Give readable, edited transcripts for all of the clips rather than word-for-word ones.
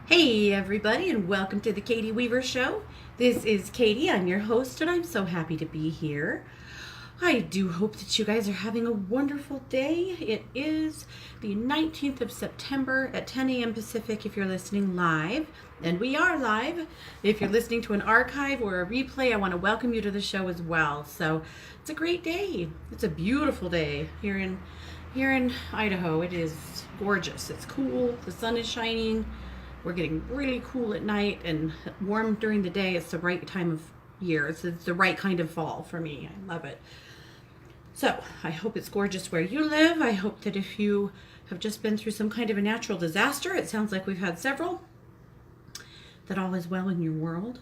Hey everybody, and welcome to the Katie Weaver Show. This is Katie, I'm your host, and I'm so happy to be here. I do hope that you guys are having a wonderful day. It is the 19th of September at 10 a.m. Pacific if you're listening live, and we are live. If you're listening to an archive or a replay, I want to welcome you to the show as well. So it's a great day. It's a beautiful day here in Idaho. It is gorgeous. It's cool. The sun is shining. We're getting really cool at night and warm during the day. It's the right time of year. It's the right kind of fall for me. I love it. So I hope it's gorgeous where you live. I hope that if you have just been through some kind of a natural disaster, it sounds like we've had several, that all is well in your world.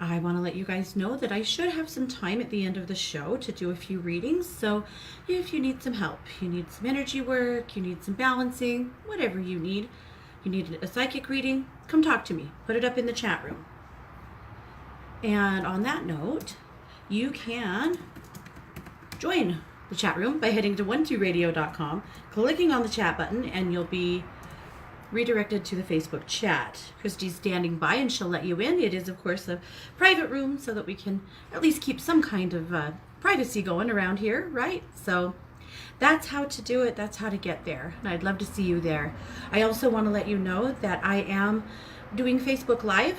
I want to let you guys know that I should have some time at the end of the show to do a few readings. So if you need some help, you need some energy work, you need some balancing, whatever you need a psychic reading, come talk to me. Put it up in the chat room. And on that note, you can join the chat room by heading to 12radio.com, clicking on the chat button, and you'll be redirected to the Facebook chat. Christy's standing by and she'll let you in. It is, of course, a private room so that we can at least keep some kind of privacy going around here, right? So that's how to do it. That's how to get there. And I'd love to see you there. I also want to let you know that I am doing Facebook Live,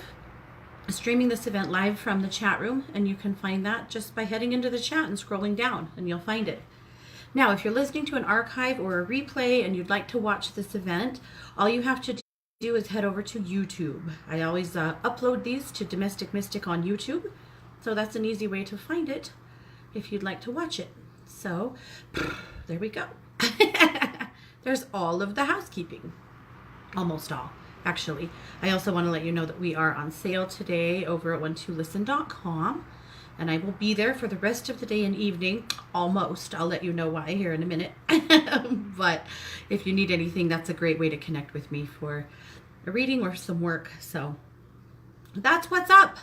streaming this event live from the chat room, and you can find that just by heading into the chat and scrolling down, and you'll find it. Now, if you're listening to an archive or a replay and you'd like to watch this event, all you have to do is head over to YouTube. I always upload these to Domestic Mystic on YouTube, so that's an easy way to find it if you'd like to watch it. So there we go. There's all of the housekeeping. Almost all, actually. I also want to let you know that we are on sale today over at 12listen.com. And I will be there for the rest of the day and evening, almost. I'll let you know why here in a minute. But if you need anything, that's a great way to connect with me for a reading or some work. So that's what's up.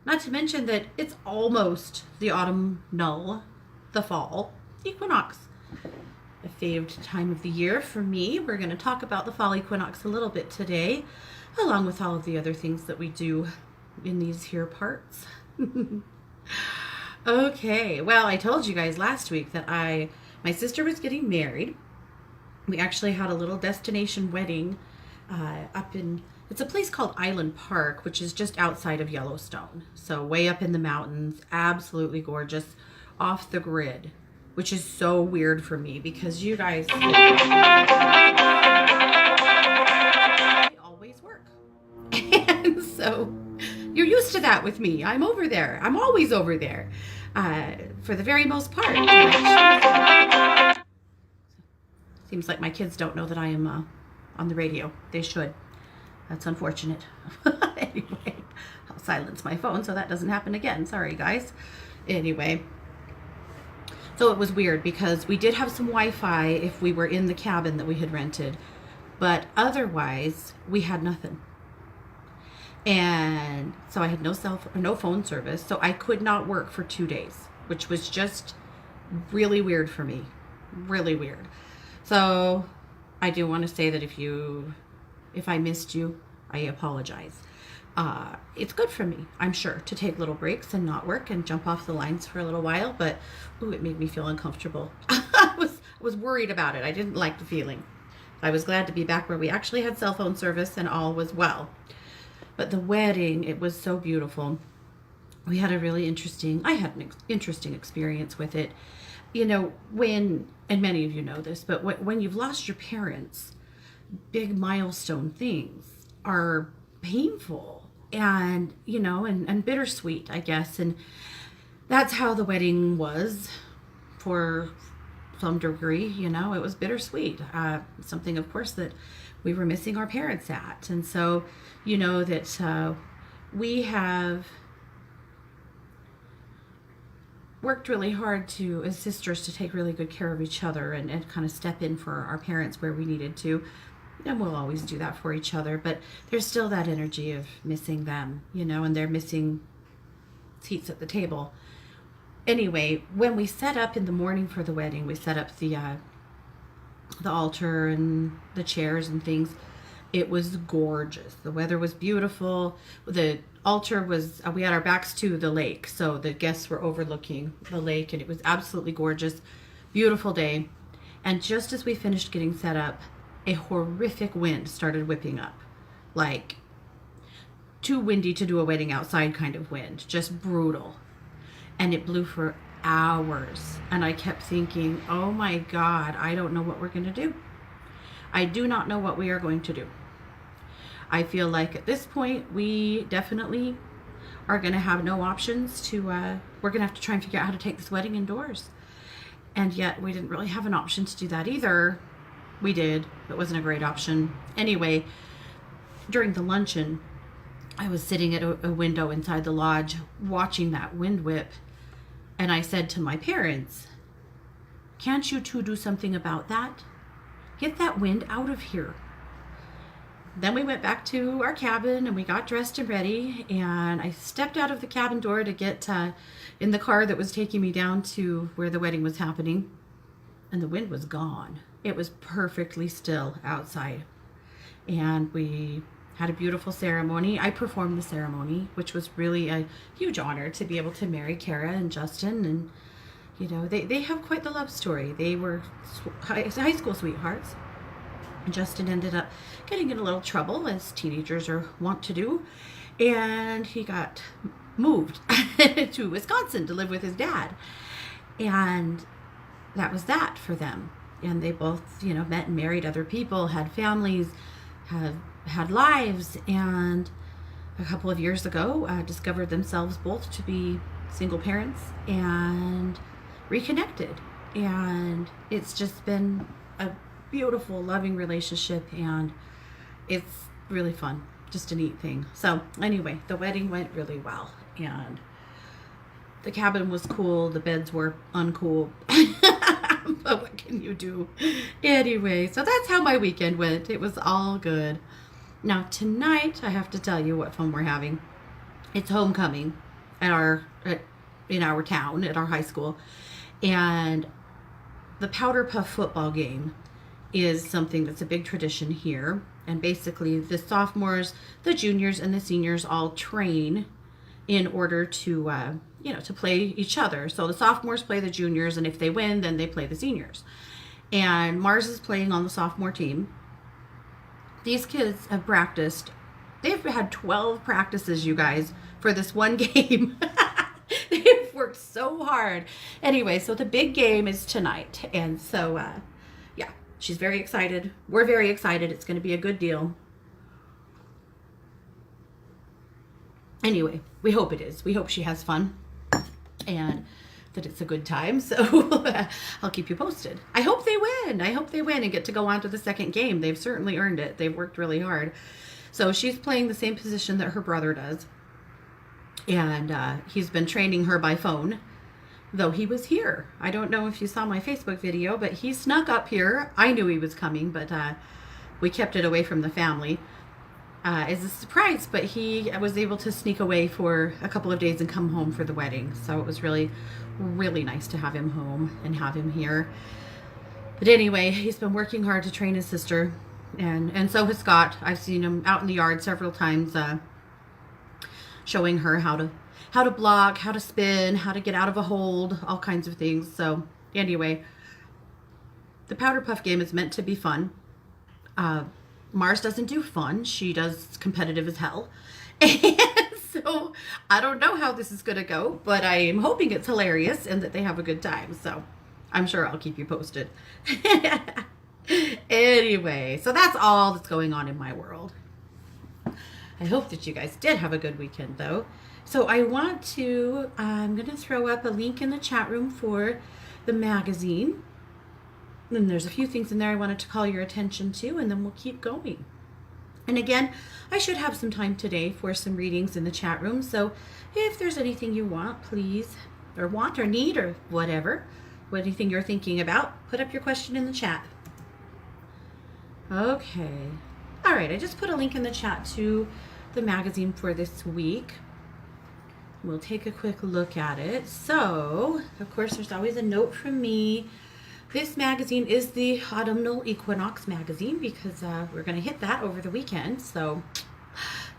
Not to mention that it's almost the autumn null, the fall equinox. A favorite time of the year for me. We're going to talk about the fall equinox a little bit today, along with all of the other things that we do in these here parts. Okay, well, I told you guys last week that my sister was getting married. We actually had a little destination wedding it's a place called Island Park, which is just outside of Yellowstone. So way up in the mountains, absolutely gorgeous, off the grid, which is so weird for me because you guys always work. And so you're used to that with me. I'm over there. I'm always over there for the very most part. Seems like my kids don't know that I am on the radio. They should. That's unfortunate. Anyway, I'll silence my phone so that doesn't happen again. Sorry, guys. Anyway, so it was weird because we did have some Wi-Fi if we were in the cabin that we had rented, but otherwise we had nothing. And so I had no phone service, so I could not work for 2 days, which was just really weird for me. Really weird. So I do want to say that if I missed you, I apologize. It's good for me, I'm sure, to take little breaks and not work and jump off the lines for a little while, but it made me feel uncomfortable. I was worried about it. I didn't like the feeling. I was glad to be back where we actually had cell phone service and all was well. But the wedding, it was so beautiful. I had an interesting experience with it. You know, and many of you know this, but when you've lost your parents, big milestone things are painful and, and bittersweet, I guess. And that's how the wedding was for some degree. It was bittersweet. Something, of course, that we were missing our parents at. And so, that we have worked really hard as sisters to take really good care of each other and kind of step in for our parents where we needed to. And we'll always do that for each other, but there's still that energy of missing them, and they're missing seats at the table. Anyway, when we set up in the morning for the wedding, we set up the altar and the chairs and things. It was gorgeous. The weather was beautiful. The altar was, we had our backs to the lake, so the guests were overlooking the lake, and it was absolutely gorgeous. Beautiful day. And just as we finished getting set up, a horrific wind started whipping up. Like, too windy to do a wedding outside kind of wind. Just brutal. And it blew for hours. And I kept thinking, oh my God, I don't know what we're going to do. I do not know what we are going to do. I feel like at this point, we definitely are going to have no options to, we're going to have to try and figure out how to take this wedding indoors. And yet we didn't really have an option to do that either. We did. It wasn't a great option. Anyway, during the luncheon, I was sitting at a window inside the lodge watching that wind whip. And I said to my parents, can't you two do something about that? Get that wind out of here. Then we went back to our cabin and we got dressed and ready, and I stepped out of the cabin door to get in the car that was taking me down to where the wedding was happening, and the wind was gone. It was perfectly still outside, and we had a beautiful ceremony. I performed the ceremony, which was really a huge honor to be able to marry Kara and Justin, and you know, they have quite the love story. They were high school sweethearts. Justin ended up getting in a little trouble, as teenagers are wont to do, and he got moved to Wisconsin to live with his dad, and that was that for them. And they both, you know, met and married other people, had families, had lives, and a couple of years ago discovered themselves both to be single parents and reconnected, and it's just been a beautiful, loving relationship, and it's really fun, just a neat thing. So anyway, the wedding went really well, and the cabin was cool, the beds were uncool, but what can you do? Anyway, so that's how my weekend went. It was all good. Now tonight, I have to tell you what fun we're having. It's homecoming in our town, at our high school, and the Powder Puff football game is something that's a big tradition here. And basically the sophomores, the juniors, and the seniors all train in order to, to play each other. So the sophomores play the juniors, and if they win, then they play the seniors. And Mars is playing on the sophomore team. These kids have practiced. They've had 12 practices, you guys, for this one game. They've worked so hard. Anyway, so the big game is tonight. And so, she's very excited. We're very excited. It's going to be a good deal. Anyway, we hope it is. We hope she has fun and that it's a good time. So I'll keep you posted. I hope they win. I hope they win and get to go on to the second game. They've certainly earned it. They've worked really hard. So she's playing the same position that her brother does. And he's been training her by phone, though he was here. I don't know if you saw my Facebook video, but he snuck up here. I knew he was coming, but we kept it away from the family as a surprise. But he was able to sneak away for a couple of days and come home for the wedding. So it was really, really nice to have him home and have him here. But anyway, he's been working hard to train his sister, and so has Scott. I've seen him out in the yard several times showing her how to block, how to spin, how to get out of a hold, all kinds of things. So anyway, the Powder Puff game is meant to be fun. Mars doesn't do fun. She does competitive as hell. And so I don't know how this is going to go, but I am hoping it's hilarious and that they have a good time. So I'm sure I'll keep you posted. Anyway, so that's all that's going on in my world. I hope that you guys did have a good weekend, though. So I'm going to throw up a link in the chat room for the magazine. And there's a few things in there I wanted to call your attention to, and then we'll keep going. And again, I should have some time today for some readings in the chat room. So if there's anything you want, please, or want or need or whatever, anything you're thinking about, put up your question in the chat. Okay. All right, I just put a link in the chat to the magazine for this week. We'll take a quick look at it. So, of course, there's always a note from me This magazine is the Autumnal Equinox magazine because we're going to hit that over the weekend. So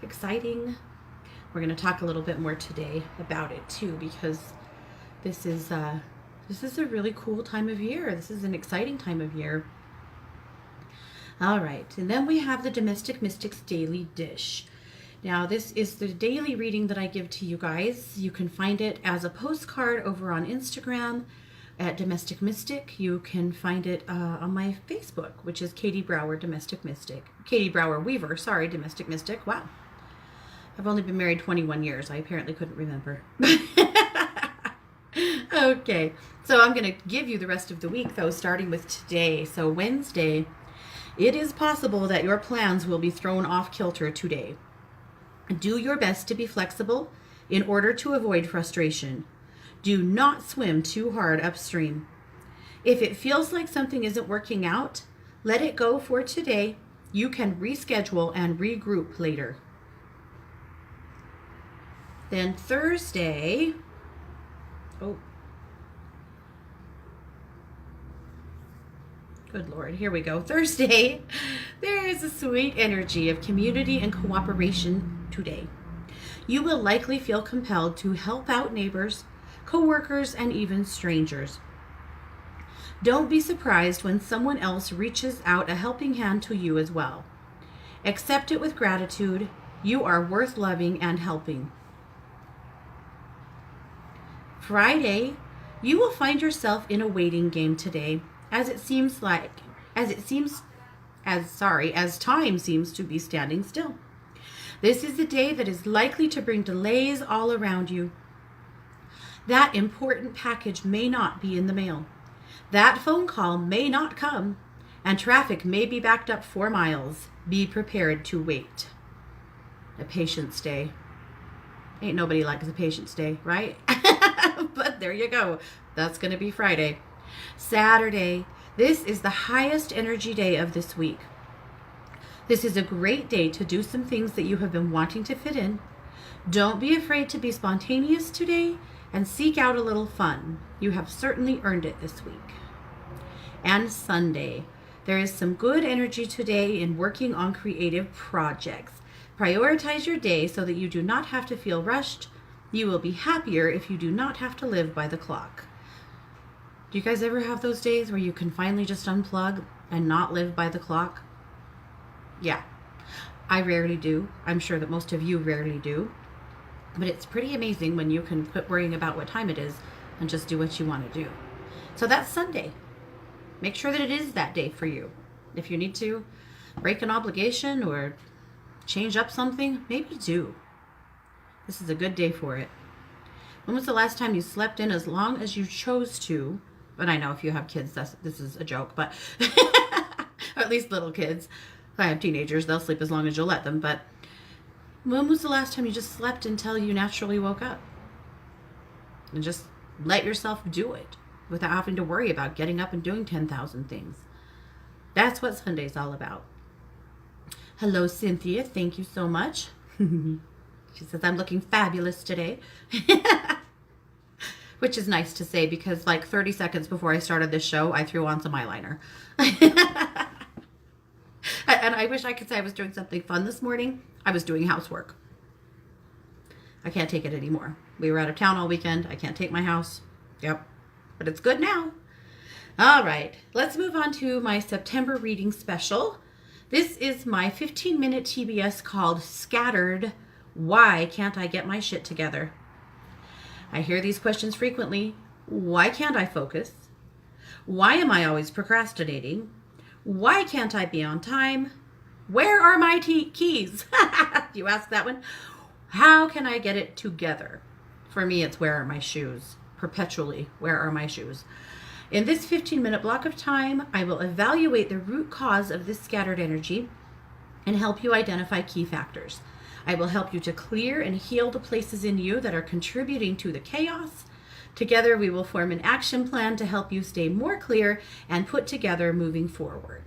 exciting. We're going to talk a little bit more today about it too, because this is a really cool time of year. This is an exciting time of year. All right, and then we have the Domestic Mystics Daily Dish. Now, this is the daily reading that I give to you guys. You can find it as a postcard over on Instagram at Domestic Mystic. You can find it on my Facebook, which is Katie Brower Domestic Mystic. Katie Brower Weaver, sorry, Domestic Mystic. Wow. I've only been married 21 years. I apparently couldn't remember. Okay, so I'm going to give you the rest of the week, though, starting with today. So Wednesday, it is possible that your plans will be thrown off kilter today. Do your best to be flexible in order to avoid frustration. Do not swim too hard upstream. If it feels like something isn't working out, let it go for today. You can reschedule and regroup later. Then Thursday, good Lord, here we go. Thursday, there is a sweet energy of community and cooperation today. You will likely feel compelled to help out neighbors, co-workers, and even strangers. Don't be surprised when someone else reaches out a helping hand to you as well. Accept it with gratitude. You are worth loving and helping. Friday, you will find yourself in a waiting game today, as time seems to be standing still. This is a day that is likely to bring delays all around you. That important package may not be in the mail. That phone call may not come, and traffic may be backed up 4 miles. Be prepared to wait. A patience day. Ain't nobody likes a patience day, right? But there you go. That's going to be Friday. Saturday. This is the highest energy day of this week. This is a great day to do some things that you have been wanting to fit in. Don't be afraid to be spontaneous today and seek out a little fun. You have certainly earned it this week. And Sunday. There is some good energy today in working on creative projects. Prioritize your day so that you do not have to feel rushed. You will be happier if you do not have to live by the clock. Do you guys ever have those days where you can finally just unplug and not live by the clock? Yeah, I rarely do. I'm sure that most of you rarely do. But it's pretty amazing when you can quit worrying about what time it is and just do what you want to do. So that's Sunday. Make sure that it is that day for you. If you need to break an obligation or change up something, maybe do. This is a good day for it. When was the last time you slept in as long as you chose to? But I know if you have kids, this is a joke, but or at least little kids. I have teenagers, they'll sleep as long as you'll let them, but when was the last time you just slept until you naturally woke up? And just let yourself do it without having to worry about getting up and doing 10,000 things. That's what Sunday's all about. Hello, Cynthia. Thank you so much. She says, I'm looking fabulous today. Which is nice to say because like 30 seconds before I started this show, I threw on some eyeliner. And I wish I could say I was doing something fun this morning. I was doing housework. I can't take it anymore. We were out of town all weekend. I can't take my house. Yep. But it's good now. All right. Let's move on to my September reading special. This is my 15-minute TBS called Scattered. Why can't I get my shit together? I hear these questions frequently. Why can't I focus? Why am I always procrastinating? Why can't I be on time? Where are my keys? You ask that one. How can I get it together? For me, it's where are my shoes? Perpetually, where are my shoes? In this 15-minute block of time, I will evaluate the root cause of this scattered energy and help you identify key factors. I will help you to clear and heal the places in you that are contributing to the chaos. Together, we will form an action plan to help you stay more clear and put together moving forward.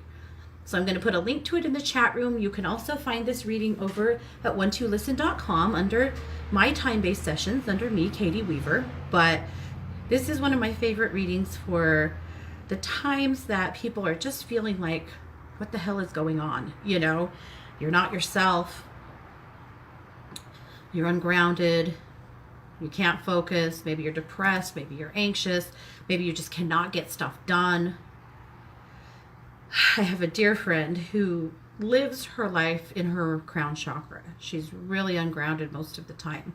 So I'm going to put a link to it in the chat room. You can also find this reading over at one2listen.com under my time-based sessions, under me, Katie Weaver. But this is one of my favorite readings for the times that people are just feeling like, what the hell is going on? You know, you're not yourself. You're ungrounded. You can't focus. Maybe you're depressed. Maybe you're anxious. Maybe you just cannot get stuff done. I have a dear friend who lives her life in her crown chakra. She's really ungrounded most of the time.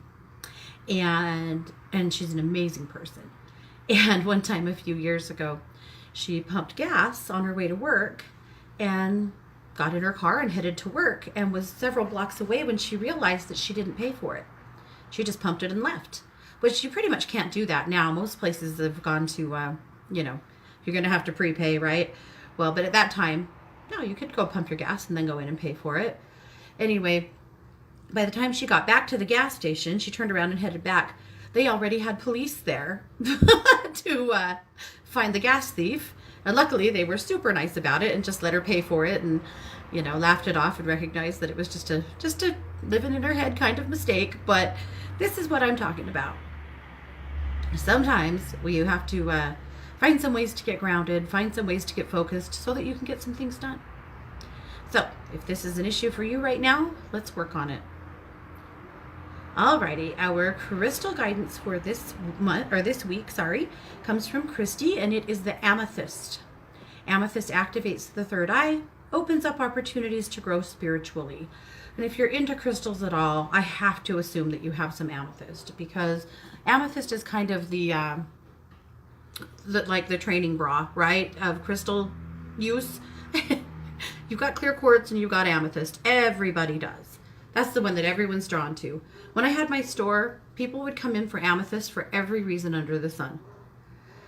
And she's an amazing person. And one time a few years ago, she pumped gas on her way to work and got in her car and headed to work and was several blocks away when she realized that she didn't pay for it. She just pumped it and left. Which you pretty much can't do that now. Most places have gone to, you're going to have to prepay, right? Well, but at that time, no, you could go pump your gas and then go in and pay for it. Anyway, by the time she got back to the gas station, she turned around and headed back. They already had police there to find the gas thief. And luckily, they were super nice about it and just let her pay for it and, laughed it off and recognized that it was just a living in her head kind of mistake. But this is what I'm talking about. Sometimes you have to find some ways to get grounded, find some ways to get focused so that you can get some things done. So if this is an issue for you right now, let's work on it. Alrighty, our crystal guidance for this week, comes from Christy, and it is the amethyst. Amethyst activates the third eye, opens up opportunities to grow spiritually. And if you're into crystals at all, I have to assume that you have some amethyst, because amethyst is kind of the training bra, right, of crystal use. You've got clear quartz and you've got amethyst. Everybody does. That's the one that everyone's drawn to. When I had my store, people would come in for amethyst for every reason under the sun.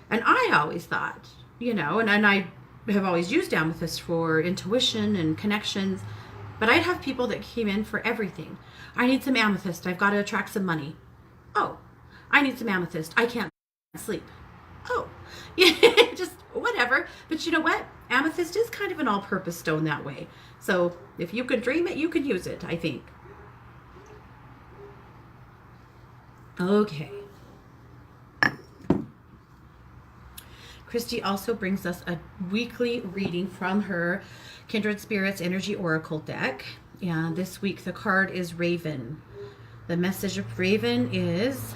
And I always thought, and I have always used amethyst for intuition and connections, but I'd have people that came in for everything. I need some amethyst. I've got to attract some money. Oh, I need some amethyst. I can't sleep. Oh, yeah, just whatever. But you know what? Amethyst is kind of an all-purpose stone that way. So if you can dream it, you can use it, I think. Okay. Christy also brings us a weekly reading from her Kindred Spirits Energy Oracle deck. And this week the card is Raven. The message of Raven is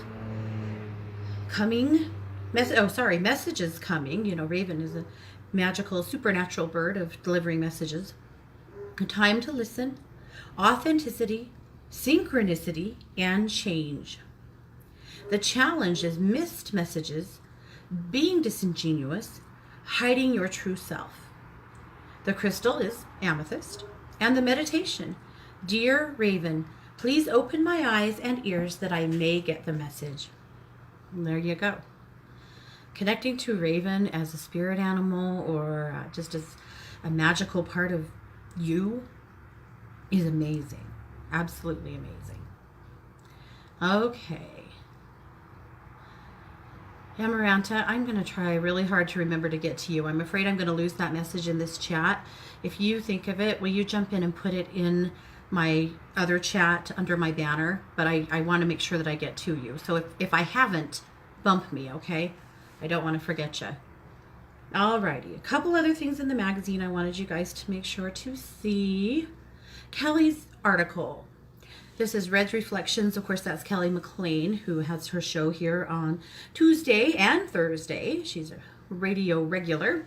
messages coming. Raven is a magical, supernatural bird of delivering messages. A time to listen, authenticity, synchronicity, and change. The challenge is missed messages, being disingenuous, hiding your true self. The crystal is amethyst, and the meditation, Dear Raven, please open my eyes and ears that I may get the message. And there you go. Connecting to Raven as a spirit animal or just as a magical part of you is amazing. Absolutely amazing. Okay. Amaranta, I'm going to try really hard to remember to get to you. I'm afraid I'm going to lose that message in this chat. If you think of it, will you jump in and put it in my other chat under my banner? But I want to make sure that I get to you. So if I haven't, bump me, okay? I don't want to forget you. Alrighty, a couple other things in the magazine I wanted you guys to make sure to see. Kelly's article. This is Red's Reflections. Of course, that's Kelly McLean, who has her show here on Tuesday and Thursday. She's a radio regular.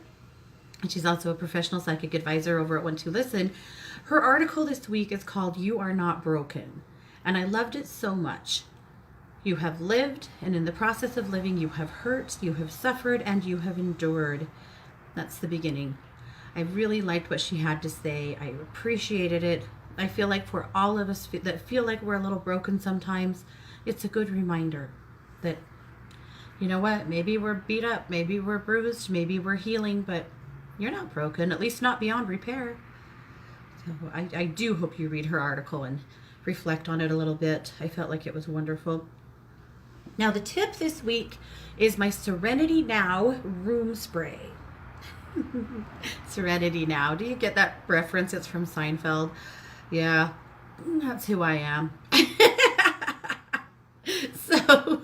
And she's also a professional psychic advisor over at One to Listen. Her article this week is called You Are Not Broken. And I loved it so much. You have lived, and in the process of living, you have hurt, you have suffered, and you have endured. That's the beginning. I really liked what she had to say. I appreciated it. I feel like for all of us that feel like we're a little broken sometimes, it's a good reminder that, you know what, maybe we're beat up, maybe we're bruised, maybe we're healing, but you're not broken, at least not beyond repair. So I do hope you read her article and reflect on it a little bit. I felt like it was wonderful. Now the tip this week is my Serenity Now room spray. Serenity Now. Do you get that reference? It's from Seinfeld. Yeah, that's who I am. So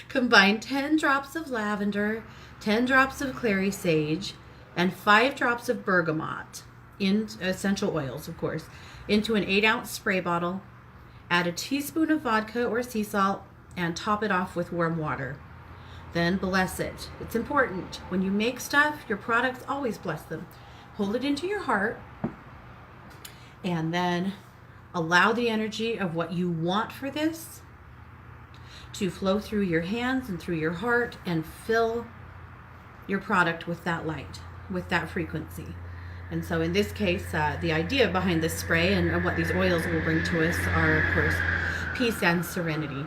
combine 10 drops of lavender, 10 drops of clary sage, and 5 drops of bergamot, in essential oils, of course, into an 8-ounce spray bottle. Add a teaspoon of vodka or sea salt and top it off with warm water. Then bless it. It's important. When you make stuff, your products, always bless them. Hold it into your heart and then allow the energy of what you want for this to flow through your hands and through your heart and fill your product with that light, with that frequency. And so in this case, the idea behind this spray and what these oils will bring to us are, of course, peace and serenity.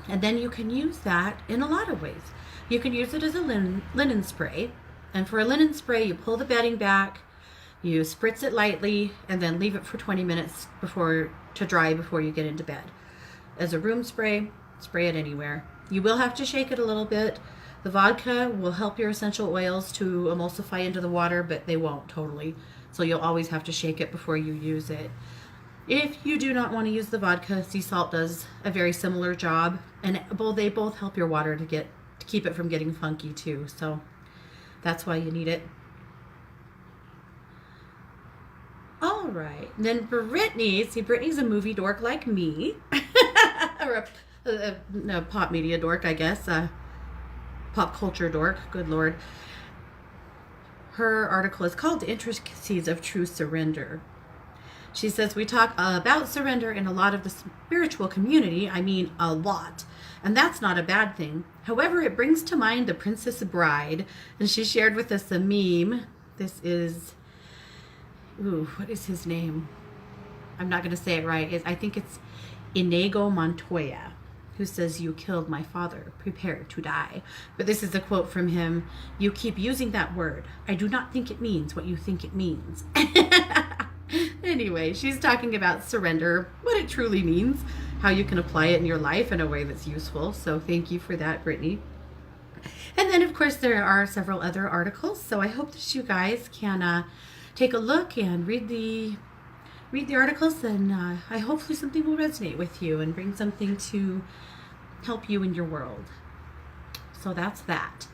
And then you can use that in a lot of ways. You can use it as a linen spray. And for a linen spray, you pull the bedding back, you spritz it lightly, and then leave it for 20 minutes to dry before you get into bed. As a room spray, spray it anywhere. You will have to shake it a little bit. The vodka will help your essential oils to emulsify into the water, but they won't totally. So you'll always have to shake it before you use it. If you do not want to use the vodka, sea salt does a very similar job, and they both help your water to keep it from getting funky too. So that's why you need it. All right. Then Brittany, Brittany's a movie dork like me, or a pop media dork, I guess. Pop culture dork, good Lord. Her article is called The Intricacies of True Surrender. She says, we talk about surrender in a lot of the spiritual community. I mean, a lot. And that's not a bad thing. However, it brings to mind the Princess Bride. And she shared with us a meme. This is, what is his name? I'm not going to say it right. I think it's Inigo Montoya, who says, you killed my father, prepare to die. But this is a quote from him. You keep using that word. I do not think it means what you think it means. Anyway, she's talking about surrender, what it truly means, how you can apply it in your life in a way that's useful. So thank you for that, Brittany. And then, of course, there are several other articles. So I hope that you guys can take a look and read the articles, and hopefully something will resonate with you and bring something to help you in your world. So that's that.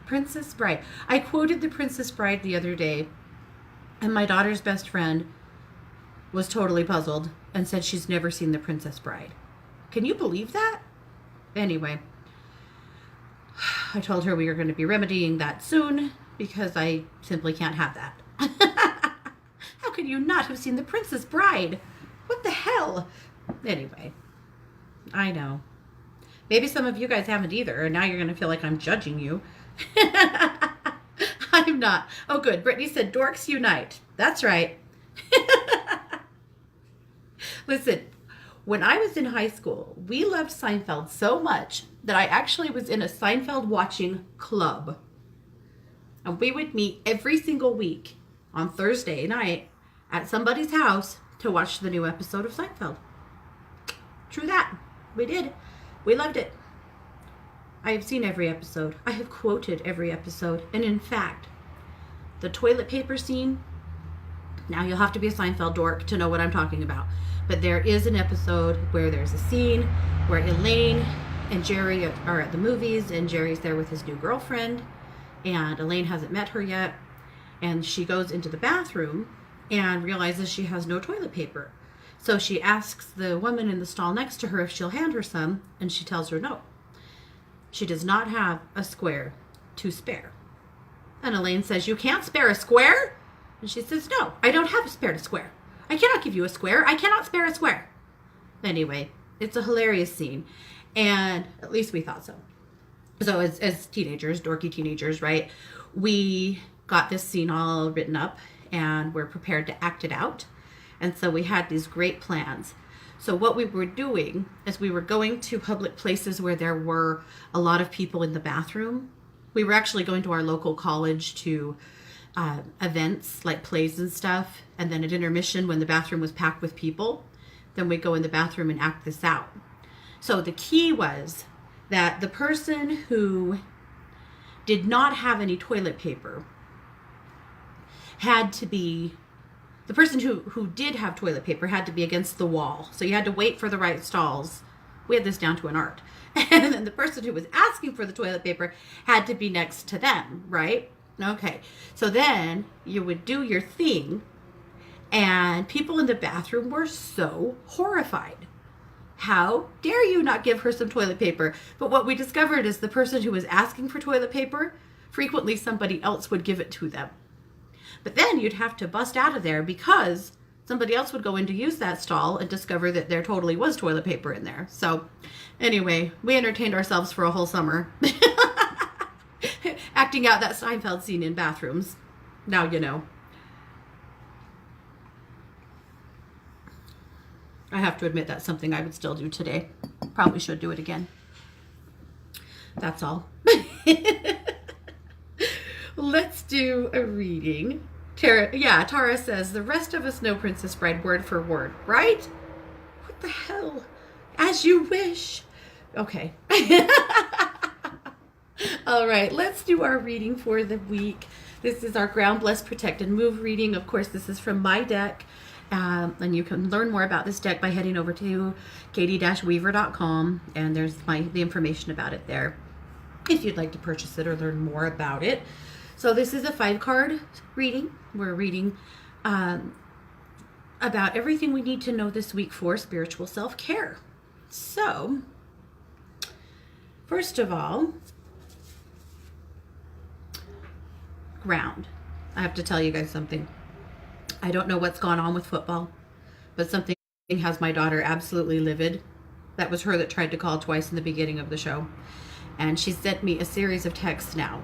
Princess Bride. I quoted the Princess Bride the other day, and my daughter's best friend was totally puzzled and said she's never seen the Princess Bride. Can you believe that? Anyway, I told her we were going to be remedying that soon because I simply can't have that. How could you not have seen the Princess Bride? What the hell? Anyway, I know. Maybe some of you guys haven't either, and now you're going to feel like I'm judging you. I'm not. Oh, good. Brittany said, dorks unite. That's right. Listen, when I was in high school, we loved Seinfeld so much that I actually was in a Seinfeld watching club. And we would meet every single week on Thursday night at somebody's house to watch the new episode of Seinfeld. True that. We did. We loved it. I have seen every episode. I have quoted every episode. And in fact, the toilet paper scene, now you'll have to be a Seinfeld dork to know what I'm talking about. But there is an episode where there's a scene where Elaine and Jerry are at the movies, and Jerry's there with his new girlfriend, and Elaine hasn't met her yet. And she goes into the bathroom and realizes she has no toilet paper. So she asks the woman in the stall next to her if she'll hand her some, and she tells her no. She does not have a square to spare. And Elaine says, you can't spare a square? And she says, no, I don't have a spare to square. I cannot give you a square. I cannot spare a square. Anyway, it's a hilarious scene. And at least we thought so. So as teenagers, dorky teenagers, right, we got this scene all written up and we're prepared to act it out. And so we had these great plans. So what we were doing is we were going to public places where there were a lot of people in the bathroom. We were actually going to our local college to events like plays and stuff. And then at intermission, when the bathroom was packed with people, then we'd go in the bathroom and act this out. So the key was that the person who did not have any toilet paper had to be, the person who did have toilet paper had to be against the wall. So you had to wait for the right stalls. We had this down to an art. And then the person who was asking for the toilet paper had to be next to them, right? Okay, so then you would do your thing, and people in the bathroom were so horrified. How dare you not give her some toilet paper? But what we discovered is the person who was asking for toilet paper, frequently somebody else would give it to them. But then you'd have to bust out of there because somebody else would go in to use that stall and discover that there totally was toilet paper in there. So anyway, we entertained ourselves for a whole summer. Acting out that Seinfeld scene in bathrooms. Now you know. I have to admit that's something I would still do today. Probably should do it again. That's all. Let's do a reading. Tara says, the rest of us know Princess Bride word for word, right? What the hell? As you wish. Okay. All right, let's do our reading for the week. This is our Ground, Bless, Protect, and Move reading. Of course, this is from my deck. And you can learn more about this deck by heading over to katie-weaver.com, and there's the information about it there if you'd like to purchase it or learn more about it. So this is a 5-card reading. We're reading about everything we need to know this week for spiritual self-care. So, first of all, ground. I have to tell you guys something. I don't know what's gone on with football, but something has my daughter absolutely livid. That was her that tried to call twice in the beginning of the show. And she sent me a series of texts now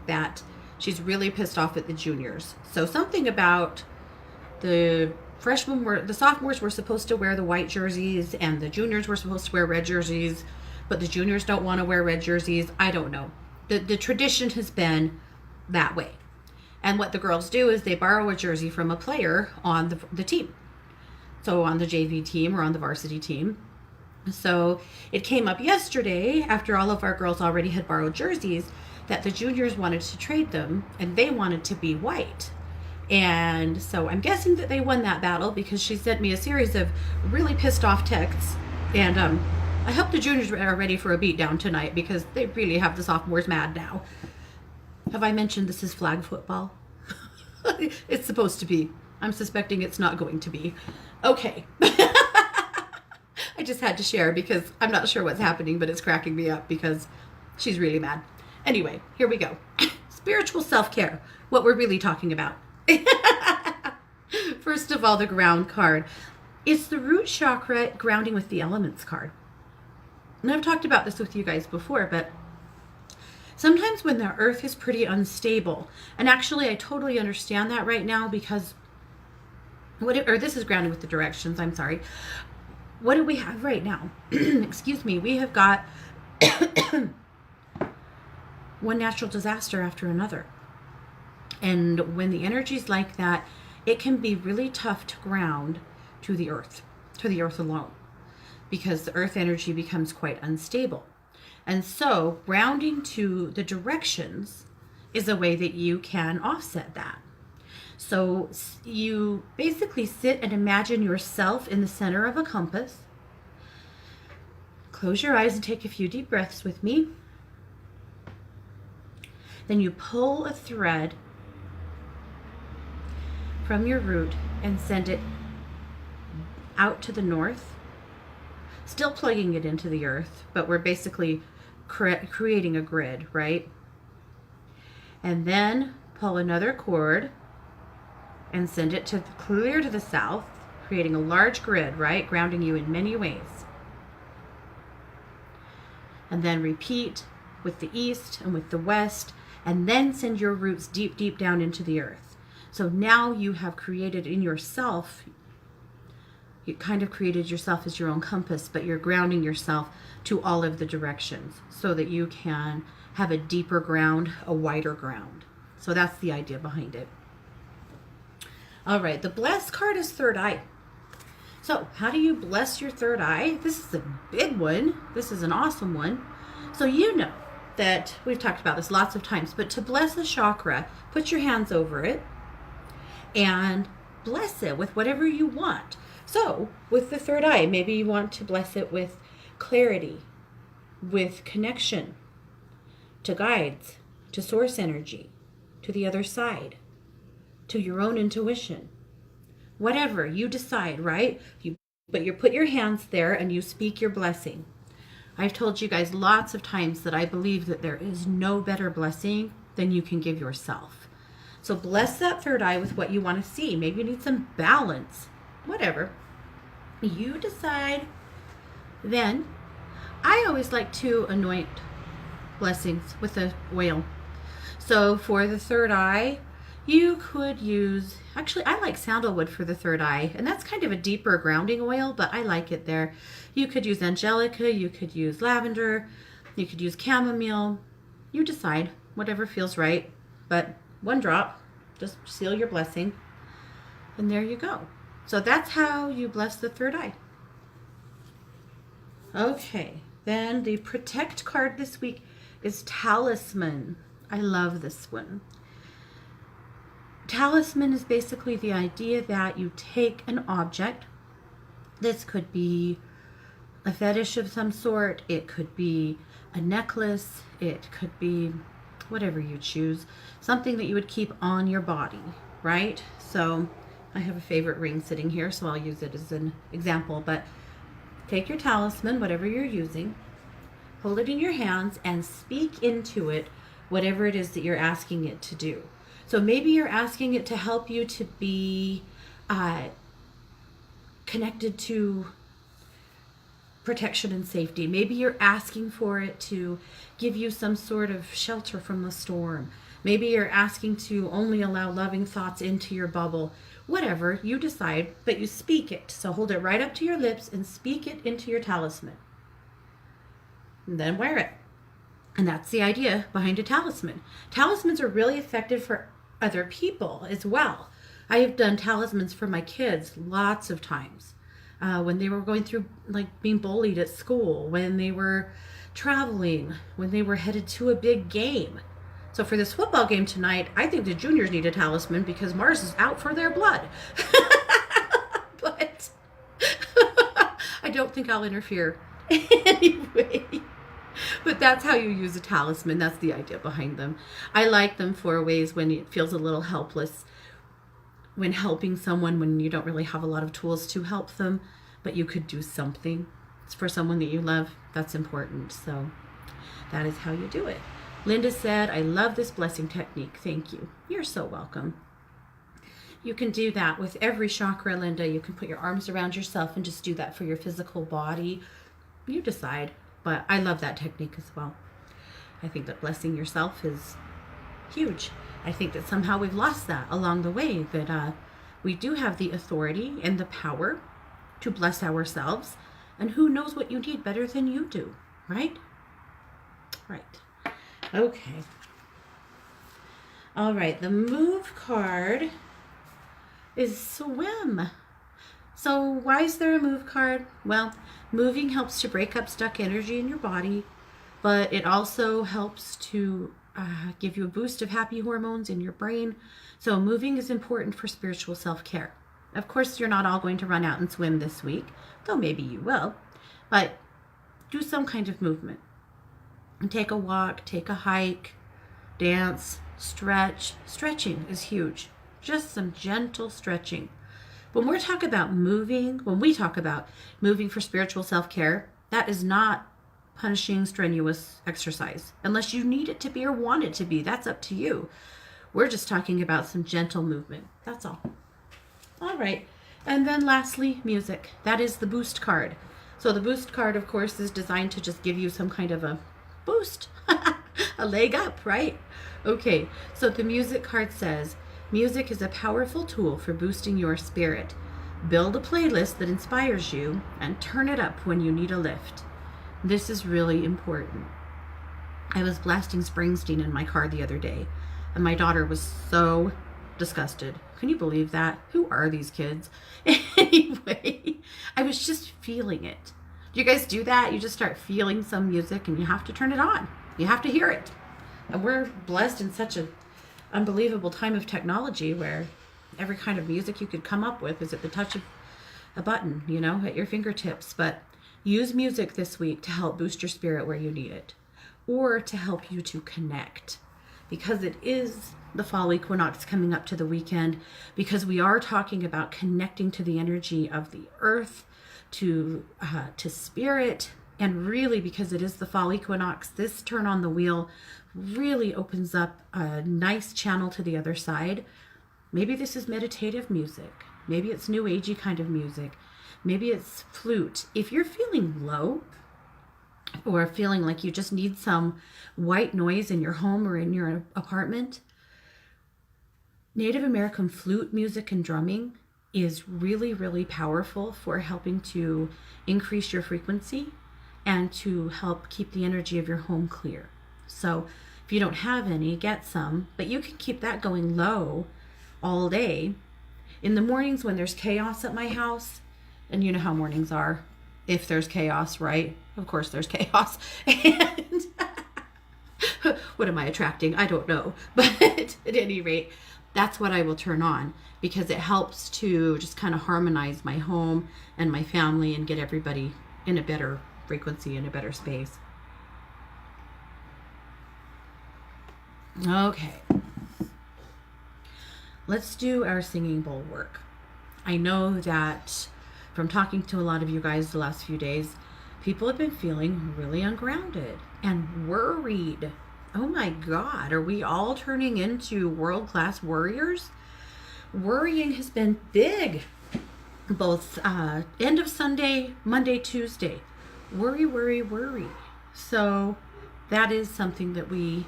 that she's really pissed off at the juniors. So something about the sophomores were supposed to wear the white jerseys and the juniors were supposed to wear red jerseys, but the juniors don't want to wear red jerseys. I don't know. The tradition has been that way. And what the girls do is they borrow a jersey from a player on the team. So on the JV team or on the varsity team. So it came up yesterday, after all of our girls already had borrowed jerseys, that the juniors wanted to trade them and they wanted to be white. And so I'm guessing that they won that battle because she sent me a series of really pissed off texts. And I hope the juniors are ready for a beatdown tonight because they really have the sophomores mad now. Have I mentioned this is flag football? It's supposed to be. I'm suspecting it's not going to be. Okay. I just had to share because I'm not sure what's happening, but it's cracking me up because she's really mad. Anyway, here we go. Spiritual self-care. What we're really talking about. First of all, the ground card. It's the root chakra grounding with the elements card. And I've talked about this with you guys before, but sometimes when the earth is pretty unstable, and actually I totally understand that right now because, this is grounded with the directions, I'm sorry. What do we have right now? Excuse me, we have got one natural disaster after another. And when the energy's like that, it can be really tough to ground to the earth alone, because the earth energy becomes quite unstable. And so grounding to the directions is a way that you can offset that. So you basically sit and imagine yourself in the center of a compass. Close your eyes and take a few deep breaths with me. Then you pull a thread from your root and send it out to the north, still plugging it into the earth, but we're basically creating a grid, right? And then pull another cord and send it clear to the south, creating a large grid, right? Grounding you in many ways. And then repeat with the east and with the west, and then send your roots deep, deep down into the earth. So now you have created in yourself, you kind of created yourself as your own compass, but you're grounding yourself to all of the directions so that you can have a deeper ground, a wider ground. So that's the idea behind it. All right, the bless card is third eye. So how do you bless your third eye? This is a big one. This is an awesome one. So you know that we've talked about this lots of times, but to bless a chakra, put your hands over it and bless it with whatever you want. So with the third eye, maybe you want to bless it with clarity, with connection to guides, to source energy, to the other side, to your own intuition. Whatever you decide, right? But you put your hands there and you speak your blessing. I've told you guys lots of times that I believe that there is no better blessing than you can give yourself. So bless that third eye with what you want to see. Maybe you need some balance, whatever. You decide. Then I always like to anoint blessings with an oil. So for the third eye, you could use, actually I like sandalwood for the third eye, and that's kind of a deeper grounding oil, but I like it there. You could use angelica, you could use lavender, you could use chamomile. You decide, whatever feels right, but one drop, just seal your blessing, and there you go. So that's how you bless the third eye. Okay, then the protect card this week is talisman. I love this one. Talisman is basically the idea that you take an object. This could be a fetish of some sort. It could be a necklace. It could be whatever you choose. Something that you would keep on your body, right? So I have a favorite ring sitting here, so I'll use it as an example. But take your talisman, whatever you're using, hold it in your hands and speak into it whatever it is that you're asking it to do. So maybe you're asking it to help you to be connected to protection and safety. Maybe you're asking for it to give you some sort of shelter from the storm. Maybe you're asking to only allow loving thoughts into your bubble. Whatever, you decide, but you speak it. So hold it right up to your lips and speak it into your talisman. And then wear it. And that's the idea behind a talisman. Talismans are really effective for other people as well. I have done talismans for my kids lots of times. When they were going through, like, being bullied at school, when they were traveling, when they were headed to a big game. So for this football game tonight, I think the juniors need a talisman because Mars is out for their blood. But I don't think I'll interfere anyway. But that's how you use a talisman. That's the idea behind them. I like them for ways when it feels a little helpless, when helping someone, when you don't really have a lot of tools to help them, but you could do something. It's for someone that you love. That's important. So that is how you do it. Linda said, I love this blessing technique. Thank you. You're so welcome. You can do that with every chakra, Linda. You can put your arms around yourself and just do that for your physical body. You decide. But I love that technique as well. I think that blessing yourself is huge. I think that somehow we've lost that along the way, that we do have the authority and the power to bless ourselves. And who knows what you need better than you do, right? Right. Okay. All right. The move card is swim. So why is there a move card? Well, moving helps to break up stuck energy in your body, but it also helps to give you a boost of happy hormones in your brain. So moving is important for spiritual self-care. Of course, you're not all going to run out and swim this week, though maybe you will, but do some kind of movement. And take a walk, take a hike, dance, stretch. Stretching is huge. Just some gentle stretching. When we talk about moving for spiritual self-care, that is not punishing, strenuous exercise. Unless you need it to be or want it to be. That's up to you. We're just talking about some gentle movement. That's all. All right. And then lastly, music. That is the boost card. So the boost card, of course, is designed to just give you some kind of a boost. A leg up, right? Okay. So the music card says, music is a powerful tool for boosting your spirit. Build a playlist that inspires you and turn it up when you need a lift. This is really important. I was blasting Springsteen in my car the other day, and my daughter was so disgusted. Can you believe that? Who are these kids? Anyway, I was just feeling it. Do you guys do that? You just start feeling some music and you have to turn it on. You have to hear it. And we're blessed in such an unbelievable time of technology where every kind of music you could come up with is at the touch of a button, at your fingertips. But Use music this week to help boost your spirit where you need it, or to help you to connect, because it is the fall equinox coming up to the weekend, because we are talking about connecting to the energy of the earth, to spirit, and really because it is the fall equinox, this turn on the wheel really opens up a nice channel to the other side. Maybe this is meditative music. Maybe it's new agey kind of music. Maybe it's flute. If you're feeling low or feeling like you just need some white noise in your home or in your apartment, Native American flute music and drumming is really, really powerful for helping to increase your frequency and to help keep the energy of your home clear. So if you don't have any, get some, but you can keep that going low all day. In the mornings when there's chaos at my house, and you know how mornings are, if there's chaos, right? Of course there's chaos. And what am I attracting? I don't know. But at any rate, that's what I will turn on, because it helps to just kind of harmonize my home and my family and get everybody in a better frequency, in a better space. Okay. Let's do our singing bowl work. I know that from talking to a lot of you guys the last few days, people have been feeling really ungrounded and worried. Oh my God, are we all turning into world-class worriers? Worrying has been big, both end of Sunday, Monday, Tuesday. Worry, worry, worry. So that is something that we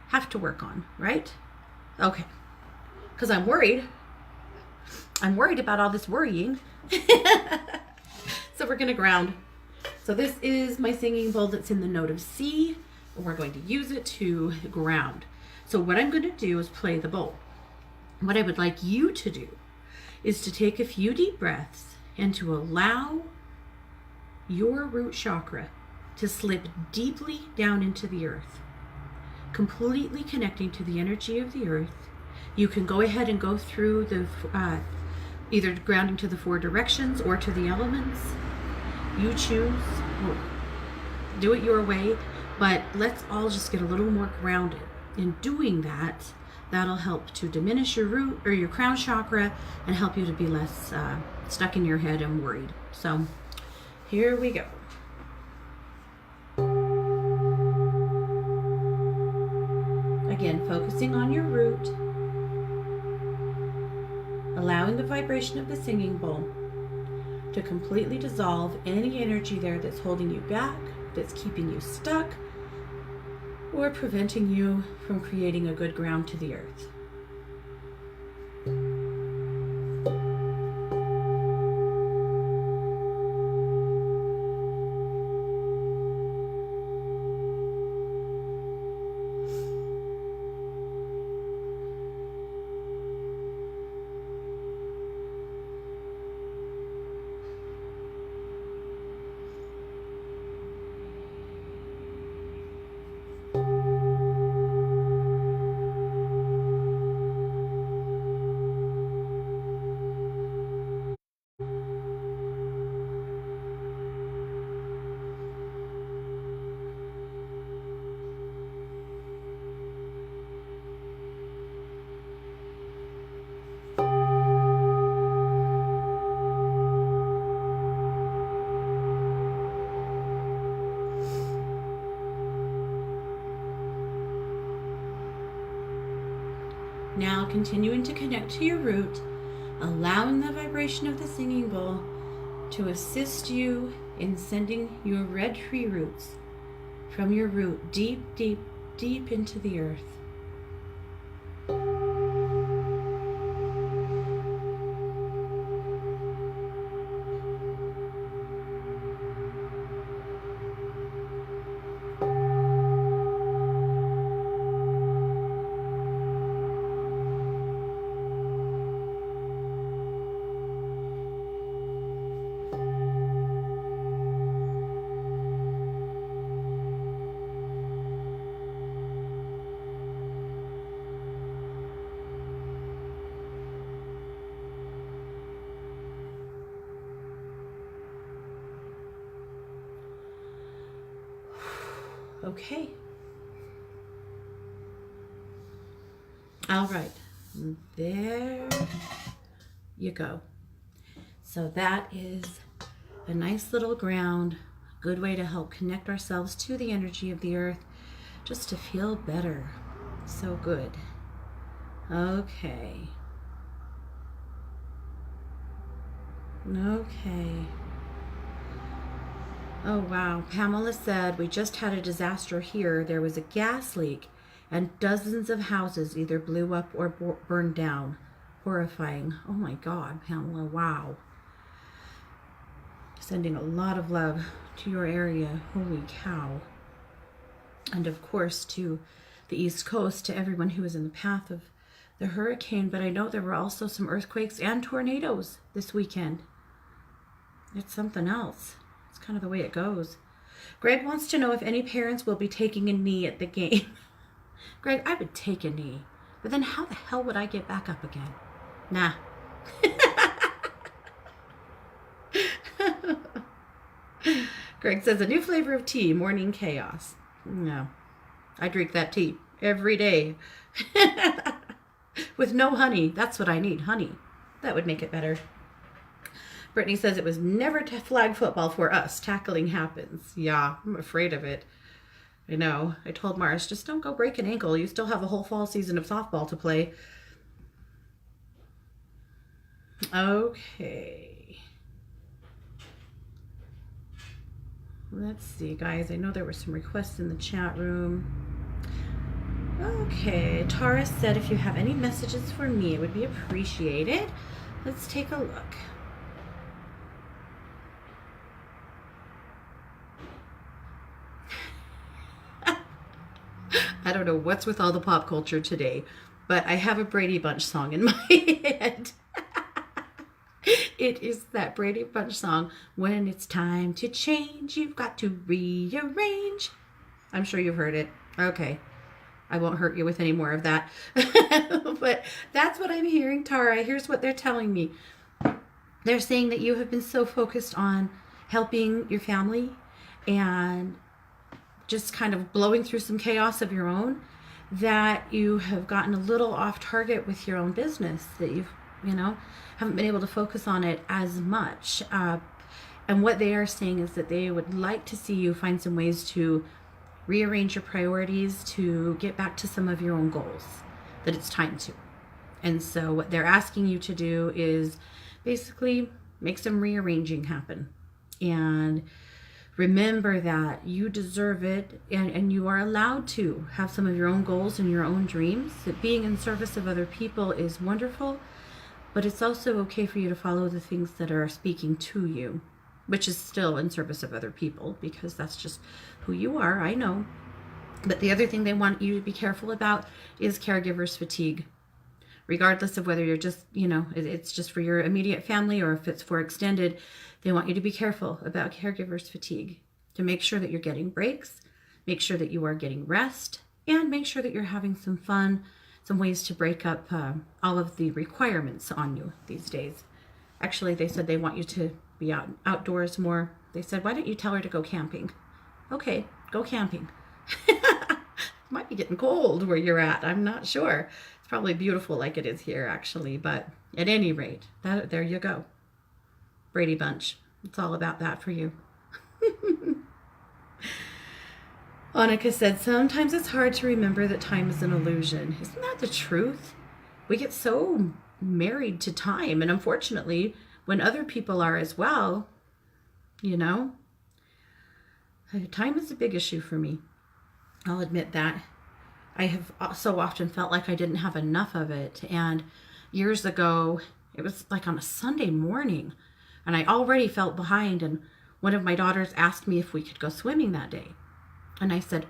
have to work on, right? Okay, because I'm worried. I'm worried about all this worrying. So we're going to ground. So this is my singing bowl that's in the note of C. And we're going to use it to ground. So what I'm going to do is play the bowl. What I would like you to do is to take a few deep breaths and to allow your root chakra to slip deeply down into the earth, completely connecting to the energy of the earth. You can go ahead and go through the either grounding to the 4 directions or to the elements. You choose. Do it your way, but let's all just get a little more grounded. In doing that, that'll help to diminish your root or your crown chakra and help you to be less stuck in your head and worried. So here we go. Again, focusing on your root, allowing the vibration of the singing bowl to completely dissolve any energy there that's holding you back, that's keeping you stuck, or preventing you from creating a good ground to the earth. Now continuing to connect to your root, allowing the vibration of the singing bowl to assist you in sending your red tree roots from your root deep, deep, deep into the earth. Okay. All right. There you go. So that is a nice little ground, a good way to help connect ourselves to the energy of the earth, just to feel better. So good. Okay. Okay. Oh, wow. Pamela said, we just had a disaster here. There was a gas leak and dozens of houses either blew up or burned down. Horrifying. Oh my God, Pamela. Wow. Sending a lot of love to your area. Holy cow. And of course to the East Coast, to everyone who was in the path of the hurricane. But I know there were also some earthquakes and tornadoes this weekend. It's something else. It's kind of the way it goes. Greg wants to know if any parents will be taking a knee at the game. Greg, I would take a knee, but then how the hell would I get back up again? Nah. Greg says, a new flavor of tea, morning chaos. No, I drink that tea every day. With no honey. That's what I need, honey. That would make it better. Brittany says, it was never flag football for us. Tackling happens. Yeah, I'm afraid of it. I know. I told Mars, just don't go break an ankle. You still have a whole fall season of softball to play. Okay. Let's see, guys. I know there were some requests in the chat room. Okay. Tara said, if you have any messages for me, it would be appreciated. Let's take a look. I don't know what's with all the pop culture today, but I have a Brady Bunch song in my head. It is that Brady Bunch song, when it's time to change, you've got to rearrange. I'm sure you've heard it. Okay. I won't hurt you with any more of that. But that's what I'm hearing, Tara. Here's what they're telling me. They're saying that you have been so focused on helping your family and just kind of blowing through some chaos of your own, that you have gotten a little off target with your own business, that you've, haven't been able to focus on it as much. And what they are saying is that they would like to see you find some ways to rearrange your priorities, to get back to some of your own goals, that it's time to. And so what they're asking you to do is basically make some rearranging happen. And remember that you deserve it, and you are allowed to have some of your own goals and your own dreams. That being in service of other people is wonderful, but it's also okay for you to follow the things that are speaking to you, which is still in service of other people, because that's just who you are, I know. But the other thing they want you to be careful about is caregivers fatigue. Regardless of whether you're just, it's just for your immediate family or if it's for extended, they want you to be careful about caregivers fatigue, to make sure that you're getting breaks, make sure that you are getting rest, and make sure that you're having some fun, some ways to break up all of the requirements on you these days. Actually, they said they want you to be outdoors more. They said, why don't you tell her to go camping? Okay, go camping. Might be getting cold where you're at. I'm not sure. It's probably beautiful like it is here, actually. But at any rate, there you go. Brady Bunch. It's all about that for you. Annika said, sometimes it's hard to remember that time is an illusion. Isn't that the truth? We get so married to time. And unfortunately, when other people are as well, time is a big issue for me. I'll admit that. I have so often felt like I didn't have enough of it. And years ago, it was like on a Sunday morning, and I already felt behind. And one of my daughters asked me if we could go swimming that day. And I said,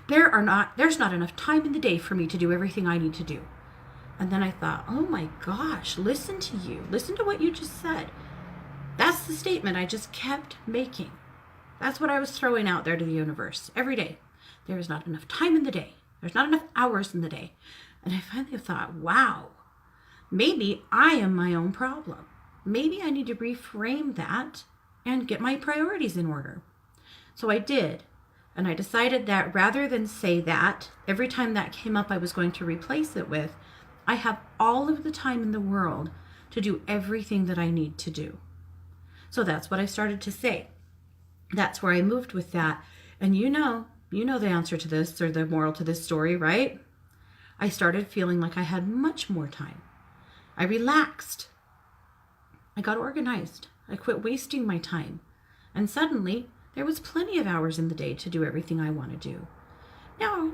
there's not enough time in the day for me to do everything I need to do. And then I thought, oh my gosh, listen to you. Listen to what you just said. That's the statement I just kept making. That's what I was throwing out there to the universe every day. There is not enough time in the day. There's not enough hours in the day. And I finally thought, wow, maybe I am my own problem. Maybe I need to reframe that and get my priorities in order. So I did. And I decided that rather than say that, every time that came up, I was going to replace it with, I have all of the time in the world to do everything that I need to do. So that's what I started to say. That's where I moved with that. And you know the answer to this, or the moral to this story, right? I started feeling like I had much more time. I relaxed. I got organized. I quit wasting my time. And suddenly, there was plenty of hours in the day to do everything I want to do. Now,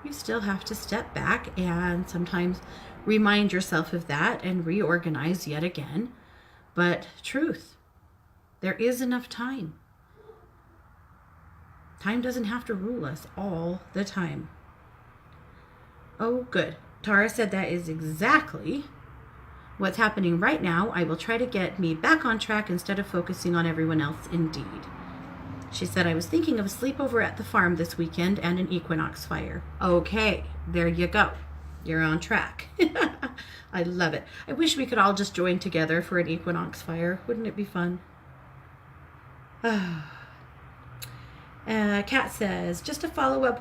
you still have to step back and sometimes remind yourself of that and reorganize yet again. But truth, there is enough time. Time doesn't have to rule us all the time. Oh, good. Tara said that is exactly what's happening right now. I will try to get me back on track instead of focusing on everyone else, indeed. She said, I was thinking of a sleepover at the farm this weekend and an equinox fire. Okay, there you go. You're on track. I love it. I wish we could all just join together for an equinox fire. Wouldn't it be fun? Kat says, just to follow up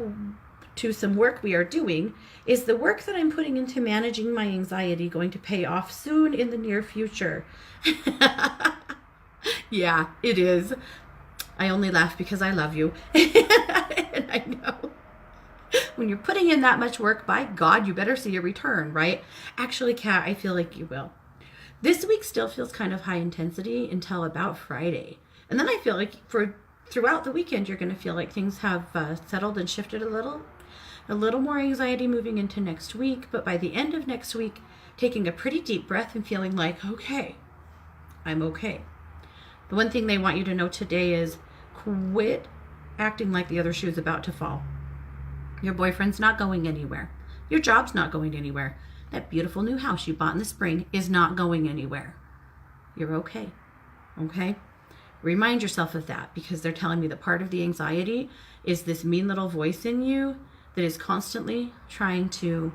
to some work we are doing, is the work that I'm putting into managing my anxiety going to pay off soon in the near future? Yeah, it is. I only laugh because I love you. And I know when you're putting in that much work, by God, you better see a return, right? Actually, Kat, I feel like you will. This week still feels kind of high intensity until about Friday. And then I feel like throughout the weekend, you're going to feel like things have settled and shifted a little more anxiety moving into next week. But by the end of next week, taking a pretty deep breath and feeling like, okay, I'm okay. The one thing they want you to know today is quit acting like the other shoe is about to fall. Your boyfriend's not going anywhere. Your job's not going anywhere. That beautiful new house you bought in the spring is not going anywhere. You're okay. Okay? Remind yourself of that, because they're telling me that part of the anxiety is this mean little voice in you that is constantly trying to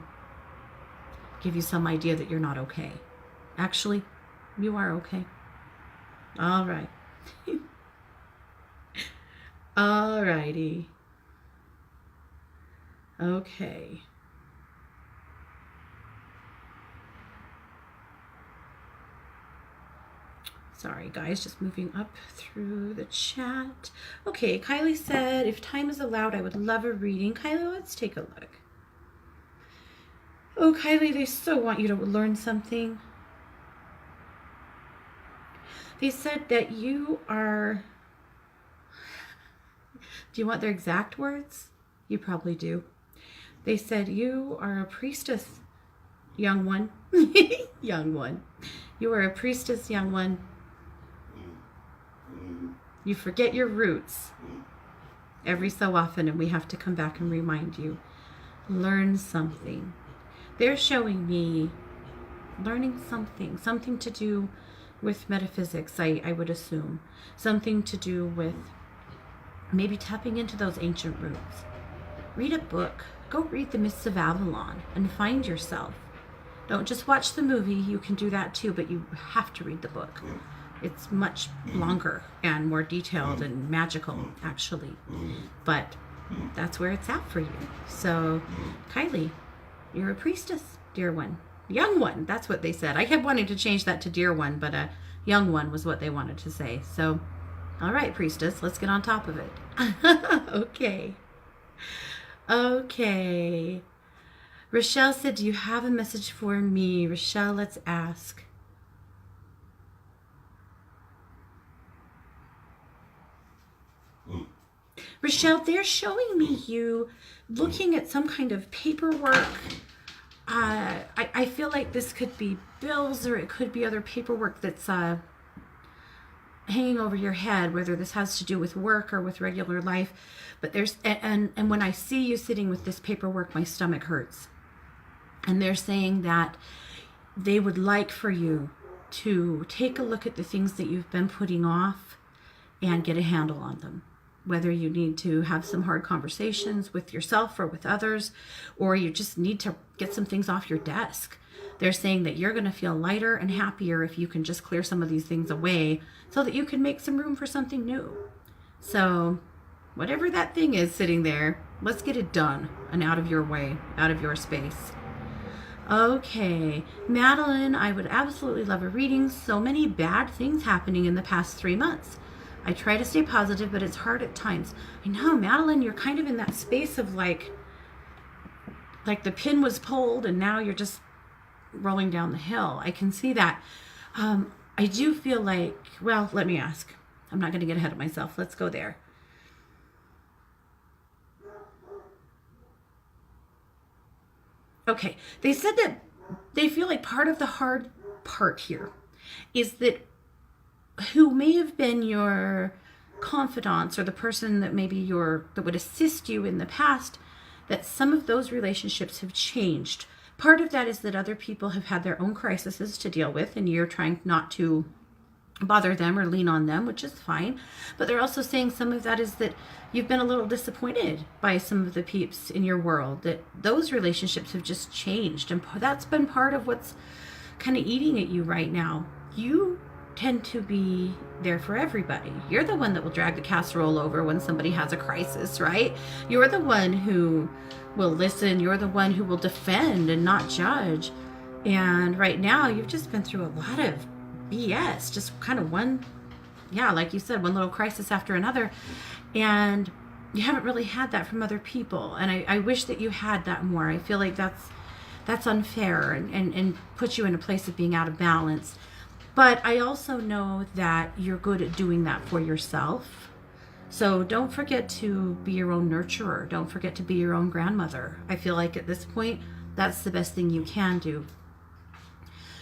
give you some idea that you're not okay. Actually, you are okay. All right. All righty. Okay. Sorry, guys, just moving up through the chat. Okay, Kylie said, if time is allowed, I would love a reading. Kylie, let's take a look. Oh, Kylie, they so want you to learn something. They said that you are... Do you want their exact words? You probably do. They said you are a priestess, young one. Young one. You are a priestess, young one. You forget your roots every so often, and we have to come back and remind you. Learn something. They're showing me learning something to do with metaphysics, I would assume. Something to do with maybe tapping into those ancient roots. Read a book. Go read The Mists of Avalon and find yourself. Don't just watch the movie. You can do that too, but you have to read the book. It's much longer and more detailed and magical, actually. But that's where it's at for you. So, Kylie, you're a priestess, dear one. Young one, that's what they said. I kept wanting to change that to dear one, but a young one was what they wanted to say. So, all right, priestess, let's get on top of it. Okay. Okay. Rochelle said, do you have a message for me? Rochelle, let's ask. Rochelle, they're showing me you looking at some kind of paperwork. I feel like this could be bills, or it could be other paperwork that's hanging over your head, whether this has to do with work or with regular life. But there's, and when I see you sitting with this paperwork, my stomach hurts. And they're saying that they would like for you to take a look at the things that you've been putting off and get a handle on them. Whether you need to have some hard conversations with yourself or with others, or you just need to get some things off your desk. They're saying that you're going to feel lighter and happier if you can just clear some of these things away so that you can make some room for something new. So Whatever that thing is sitting there, let's get it done and out of your way, out of your space. Okay, Madeline, I would absolutely love a reading. So many bad things happening in the past 3 months. I try to stay positive, but it's hard at times. I know, Madeline, you're kind of in that space of like the pin was pulled and now you're just rolling down the hill. I can see that. I do feel like, well, let me ask. I'm not going to get ahead of myself. Let's go there. Okay, they said that they feel like part of the hard part here is that who may have been your confidants or the person that maybe that would assist you in the past, that some of those relationships have changed. Part of that is that other people have had their own crises to deal with, and you're trying not to bother them or lean on them, which is fine. But they're also saying some of that is that you've been a little disappointed by some of the peeps in your world, that those relationships have just changed. And that's been part of what's kind of eating at you right now. You tend to be there for everybody. You're the one that will drag the casserole over when somebody has a crisis, right? You're the one who will listen. You're the one who will defend and not judge. And right now, you've just been through a lot of BS, just kind of one, like you said, one little crisis after another. And you haven't really had that from other people. And I wish that you had that more. I feel like that's unfair and puts you in a place of being out of balance. But I also know that you're good at doing that for yourself. So don't forget to be your own nurturer. Don't forget to be your own grandmother. I feel like at this point, that's the best thing you can do.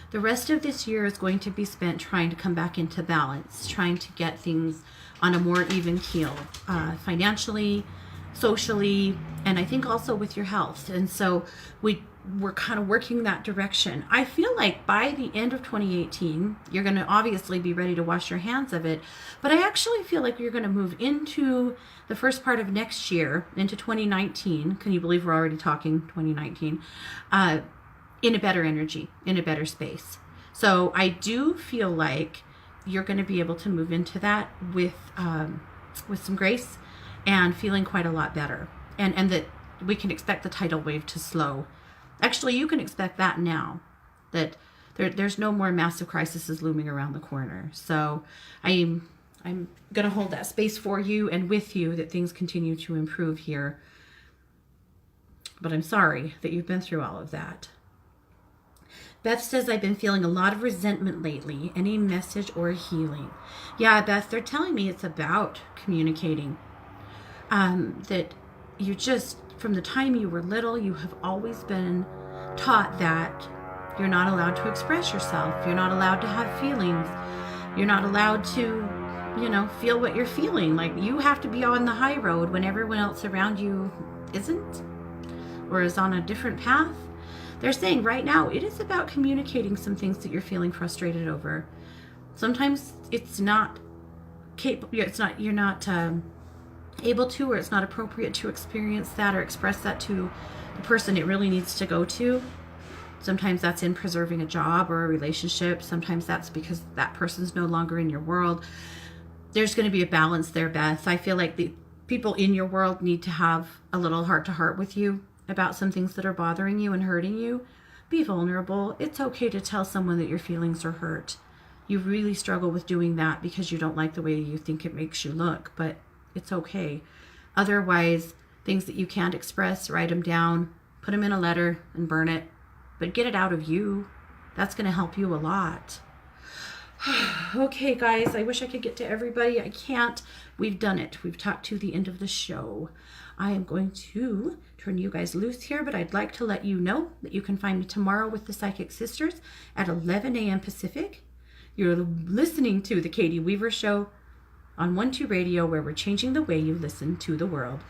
The rest of this year is going to be spent trying to come back into balance, trying to get things on a more even keel, financially, socially, and I think also with your health. And so we're kind of working that direction. I feel like by the end of 2018, you're going to obviously be ready to wash your hands of it. But I actually feel like you're going to move into the first part of next year, into 2019. Can you believe we're already talking 2019? In a better energy, in a better space. So I do feel like you're going to be able to move into that with some grace and feeling quite a lot better. And that we can expect the tidal wave to slow. Actually, you can expect that now, that there's no more massive crises looming around the corner. So I'm going to hold that space for you and with you, that things continue to improve here. But I'm sorry that you've been through all of that. Beth says, I've been feeling a lot of resentment lately. Any message or healing? Yeah, Beth, they're telling me it's about communicating. That you just, from the time you were little, you have always been taught that you're not allowed to express yourself. You're not allowed to have feelings. You're not allowed to, feel what you're feeling. Like, you have to be on the high road when everyone else around you isn't, or is on a different path. They're saying right now it is about communicating some things that you're feeling frustrated over. Sometimes it's not capable. You're not able to, or it's not appropriate to experience that or express that to the person it really needs to go to. Sometimes that's in preserving a job or a relationship. Sometimes that's because that person's no longer in your world. There's going to be a balance there, Beth. I feel like the people in your world need to have a little heart-to-heart with you about some things that are bothering you and hurting you. Be vulnerable. It's okay to tell someone that your feelings are hurt. You really struggle with doing that because you don't like the way you think it makes you look, but it's okay. Otherwise, things that you can't express, write them down, put them in a letter and burn it, but get it out of you. That's going to help you a lot. Okay, guys, I wish I could get to everybody. I can't. We've done it. We've talked to the end of the show. I am going to turn you guys loose here, but I'd like to let you know that you can find me tomorrow with the Psychic Sisters at 11 a.m. Pacific. You're listening to The Katie Weaver Show on 1-2 Radio, where we're changing the way you listen to the world.